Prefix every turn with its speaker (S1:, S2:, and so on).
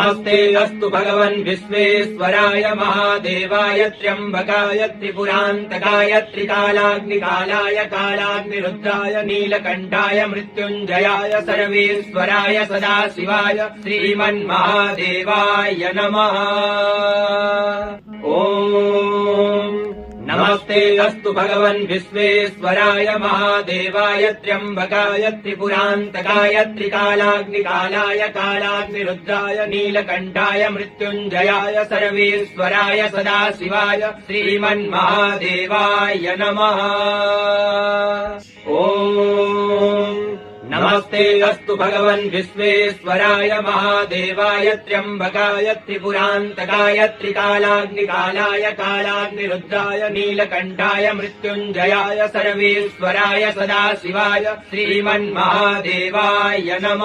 S1: नमस्ते अस्तु भगवन् विश्वेश्वराय महादेवाय त्र्यम्बकाय त्रिपुरान्तकाय त्रिकालाग्निकालाय कालाग्निरुद्राय नीलकण्ठाय मृत्युञ्जयाय सर्वेश्वराय सदाशिवाय श्रीमन्महादेवाय नमः। ॐ नमस्ते अस्तु भगवन् विश्वेश्वराय महादेवाय त्र्यम्बकाय त्रिपुरान्तकाय त्रिकालाग्निकालाय कालाग्निरुद्राय नीलकण्ठाय मृत्युञ्जयाय सर्वेश्वराय सदाशिवाय श्रीमन्महादेवाय नमः। ॐ नमस्ते अस्तु भगवन् विश्वेश्वराय महादेवाय त्र्यम्बकाय त्रिपुरान्तकाय त्रिकालाग्निकालाय कालाग्निरुद्राय नीलकण्ठाय मृत्युञ्जयाय सर्वेश्वराय सदाशिवाय श्रीमन्महादेवाय नमः।